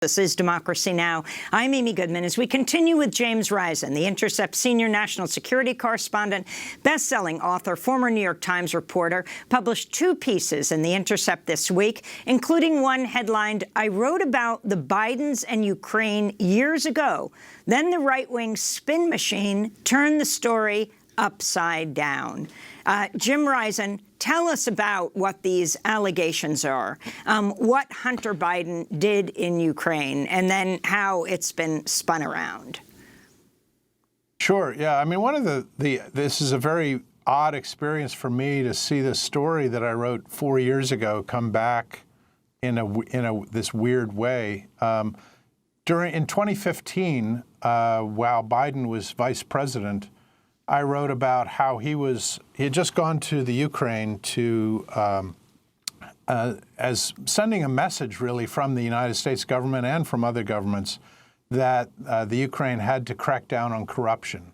This is Democracy Now! I'm Amy Goodman. As we continue with James Risen, the Intercept senior national security correspondent, best-selling author, former New York Times reporter, published 2 pieces in the Intercept this week, including one headlined, "I wrote about the Bidens and Ukraine years ago. Then the right-wing spin machine turned the story upside down." Jim Risen, tell us about what these allegations are, what Hunter Biden did in Ukraine, and then how it's been spun around. Sure. Yeah. I mean, one of this is a very odd experience for me to see this story that I wrote 4 years ago come back in this weird way. In 2015, while Biden was vice president, I wrote about how he had just gone to the Ukraine to as sending a message really from the United States government and from other governments that the Ukraine had to crack down on corruption.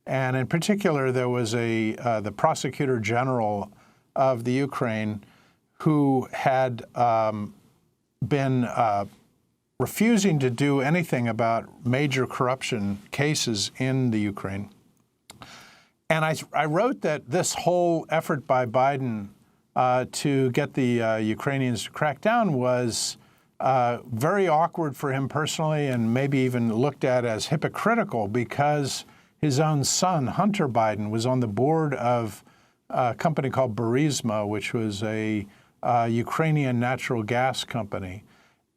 And in particular, there was the prosecutor general of the Ukraine who had been refusing to do anything about major corruption cases in the Ukraine. And I wrote that this whole effort by Biden to get the Ukrainians to crack down was very awkward for him personally, and maybe even looked at as hypocritical, because his own son, Hunter Biden, was on the board of a company called Burisma, which was a Ukrainian natural gas company.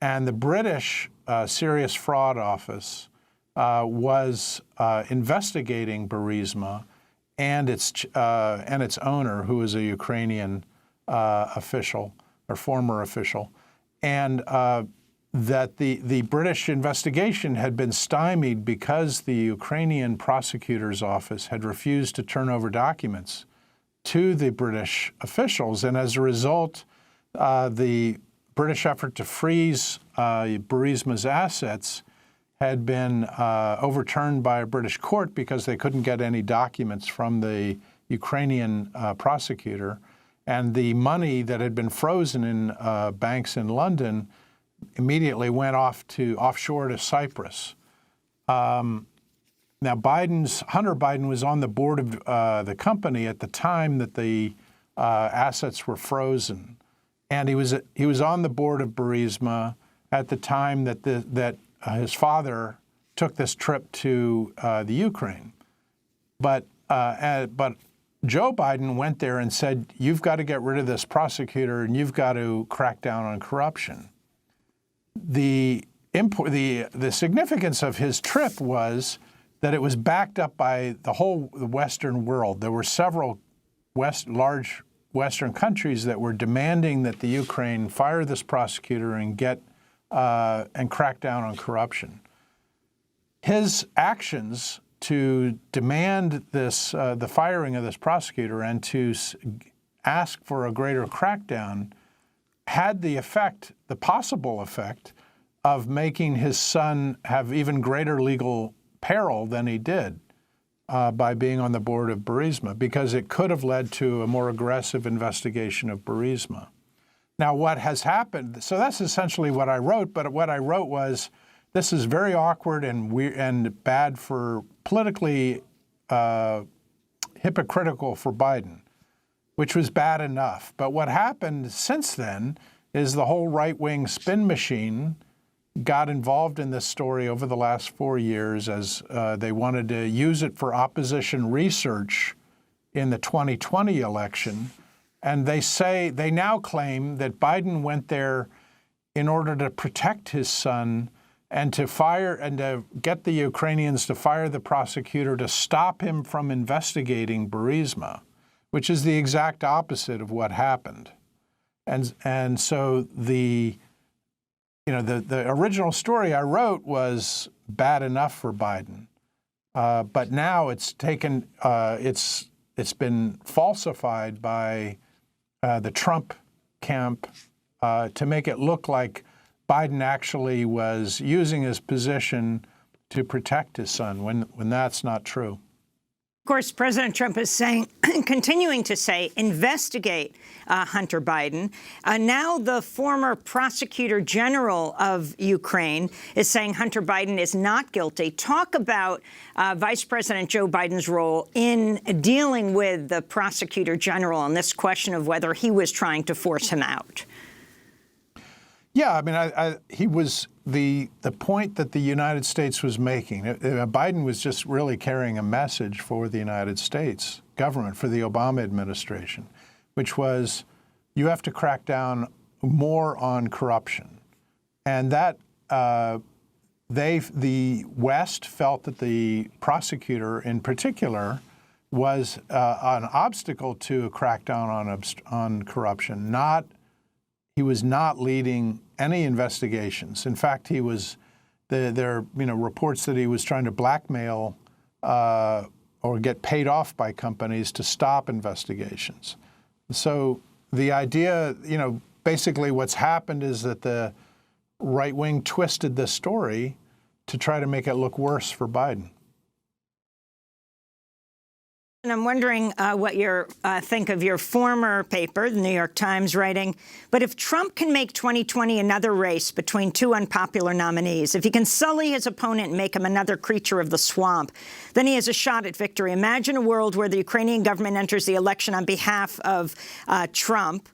And the British Serious Fraud Office was investigating Burisma and its owner, who is a Ukrainian official or former official, and that the British investigation had been stymied because the Ukrainian prosecutor's office had refused to turn over documents to the British officials, and as a result, the British effort to freeze Burisma's assets had been overturned by a British court because they couldn't get any documents from the Ukrainian prosecutor. And the money that had been frozen in banks in London immediately went offshore to Cyprus. Now, Hunter Biden was on the board of the company at the time that the assets were frozen. And he was on the board of Burisma at the time that his father took this trip to the Ukraine. But Joe Biden went there and said, "You've got to get rid of this prosecutor and you've got to crack down on corruption." The significance of his trip was that it was backed up by the whole Western world. There were several large Western countries that were demanding that the Ukraine fire this prosecutor and crack down on corruption. His actions to demand the firing of this prosecutor and to ask for a greater crackdown had the possible effect of making his son have even greater legal peril than he did by being on the board of Burisma, because it could have led to a more aggressive investigation of Burisma. Now, what has happened, so that's essentially what I wrote, but what I wrote was, this is very awkward and weird and bad for politically hypocritical for Biden, which was bad enough. But what happened since then is the whole right-wing spin machine got involved in this story over the last 4 years as they wanted to use it for opposition research in the 2020 election. And they now claim that Biden went there in order to protect his son and to get the Ukrainians to fire the prosecutor to stop him from investigating Burisma, which is the exact opposite of what happened. And so the original story I wrote was bad enough for Biden, but now it's been falsified by the Trump camp to make it look like Biden actually was using his position to protect his son, when that's not true. Of course, President Trump is saying, continuing to say, investigate Hunter Biden. Now the former prosecutor general of Ukraine is saying Hunter Biden is not guilty. Talk about Vice President Joe Biden's role in dealing with the prosecutor general on this question of whether he was trying to force him out. Yeah, I mean, he was the point that the United States was making. Biden was just really carrying a message for the United States government, for the Obama administration, which was you have to crack down more on corruption. And that the West felt that the prosecutor in particular was an obstacle to a crackdown on corruption. He was not leading any investigations. In fact, he was there are reports that he was trying to blackmail or get paid off by companies to stop investigations. So the idea, basically what's happened is that the right wing twisted this story to try to make it look worse for Biden. And I'm wondering what you think of your former paper, the New York Times, writing, but if Trump can make 2020 another race between two unpopular nominees, if he can sully his opponent and make him another creature of the swamp, then he has a shot at victory. Imagine a world where the Ukrainian government enters the election on behalf of Trump.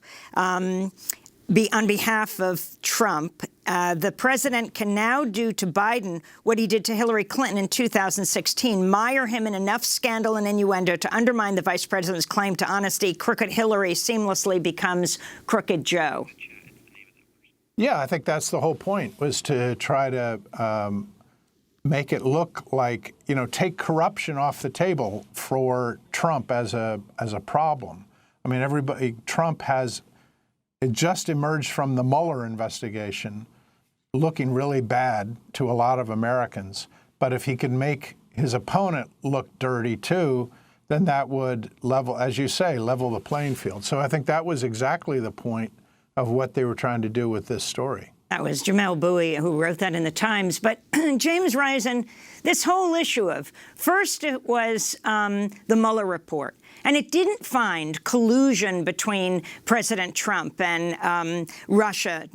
The president can now do to Biden what he did to Hillary Clinton in 2016, mire him in enough scandal and innuendo to undermine the vice president's claim to honesty. Crooked Hillary seamlessly becomes Crooked Joe. Yeah, I think that's the whole point, was to try to make it look like, take corruption off the table for Trump as a problem. I mean, Trump has just emerged from the Mueller investigation looking really bad to a lot of Americans. But if he could make his opponent look dirty too, then that would level, as you say, level the playing field. So I think that was exactly the point of what they were trying to do with this story. That was Jamel Bouie who wrote that in the Times. But James Risen, this whole issue of, first it was the Mueller report. And it didn't find collusion between President Trump and Russia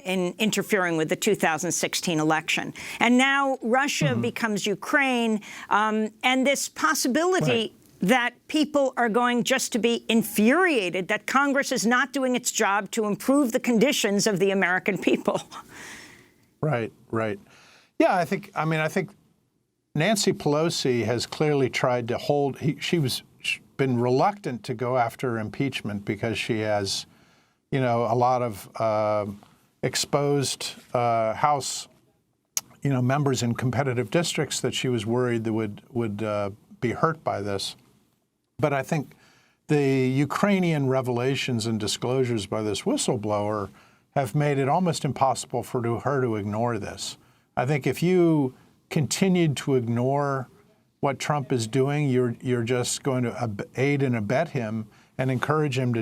in interfering with the 2016 election. And now Russia becomes Ukraine, and this possibility that people are going just to be infuriated that Congress is not doing its job to improve the conditions of the American people. Right. Yeah, I think Nancy Pelosi has clearly tried to hold, she's been reluctant to go after impeachment because she has, a lot of exposed House, members in competitive districts that she was worried that would be hurt by this. But I think the Ukrainian revelations and disclosures by this whistleblower have made it almost impossible for her to ignore this. I think if you continued to ignore what Trump is doing, you're just going to aid and abet him and encourage him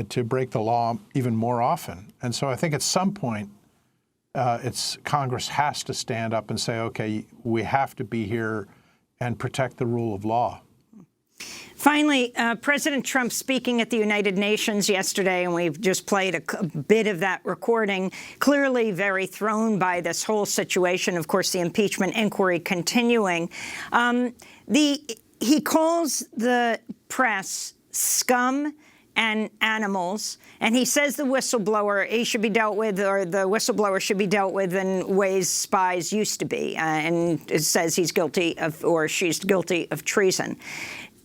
to break the law even more often. And so I think at some point, Congress has to stand up and say, okay, we have to be here and protect the rule of law. Finally, President Trump speaking at the United Nations yesterday, and we've just played a bit of that recording, clearly very thrown by this whole situation. Of course, the impeachment inquiry continuing. He calls the press scum and animals, and he says the whistleblower should be dealt with, or the whistleblower should be dealt with in ways spies used to be, and it says he's guilty of, or she's guilty of treason.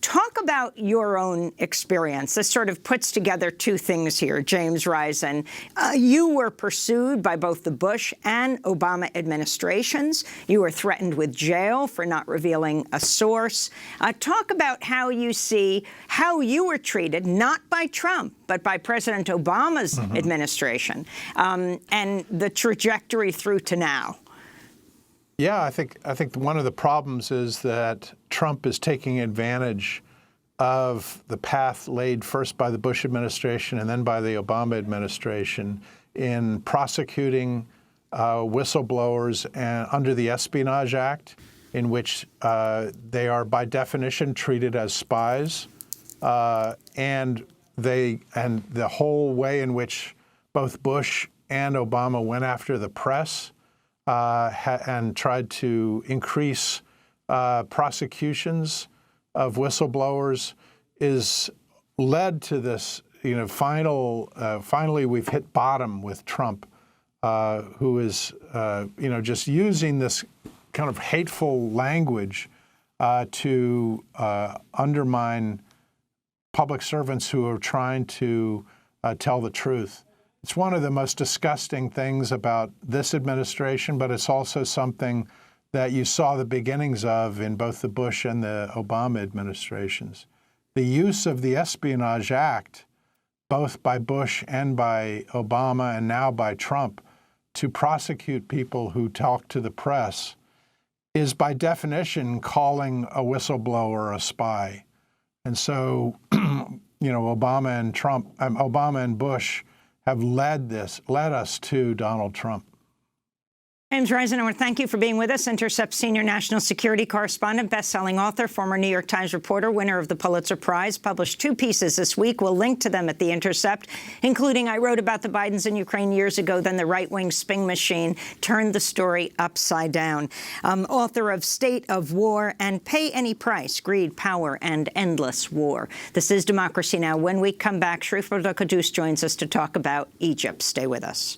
Talk about your own experience. This sort of puts together two things here, James Risen. You were pursued by both the Bush and Obama administrations. You were threatened with jail for not revealing a source. Talk about how you see how you were treated, not by Trump, but by President Obama's administration, and the trajectory through to now. Yeah, I think one of the problems is that Trump is taking advantage of the path laid first by the Bush administration and then by the Obama administration in prosecuting whistleblowers under the Espionage Act in which they are by definition treated as spies, and the whole way in which both Bush and Obama went after the press and tried to increase prosecutions of whistleblowers is led to this, finally we've hit bottom with Trump, who is, just using this kind of hateful language to undermine public servants who are trying to tell the truth. It's one of the most disgusting things about this administration, but it's also something that you saw the beginnings of in both the Bush and the Obama administrations. The use of the Espionage Act, both by Bush and by Obama and now by Trump, to prosecute people who talk to the press is by definition calling a whistleblower a spy. And so, Obama and Bush have led us to Donald Trump. James Risen, I want to thank you for being with us. Intercept senior national security correspondent, best-selling author, former New York Times reporter, winner of the Pulitzer Prize, published 2 pieces this week. We'll link to them at The Intercept, including I wrote about the Bidens in Ukraine years ago, then the right-wing spin machine turned the story upside down. Author of State of War and Pay Any Price, Greed, Power, and Endless War. This is Democracy Now! When we come back, Sharif Radokodous joins us to talk about Egypt. Stay with us.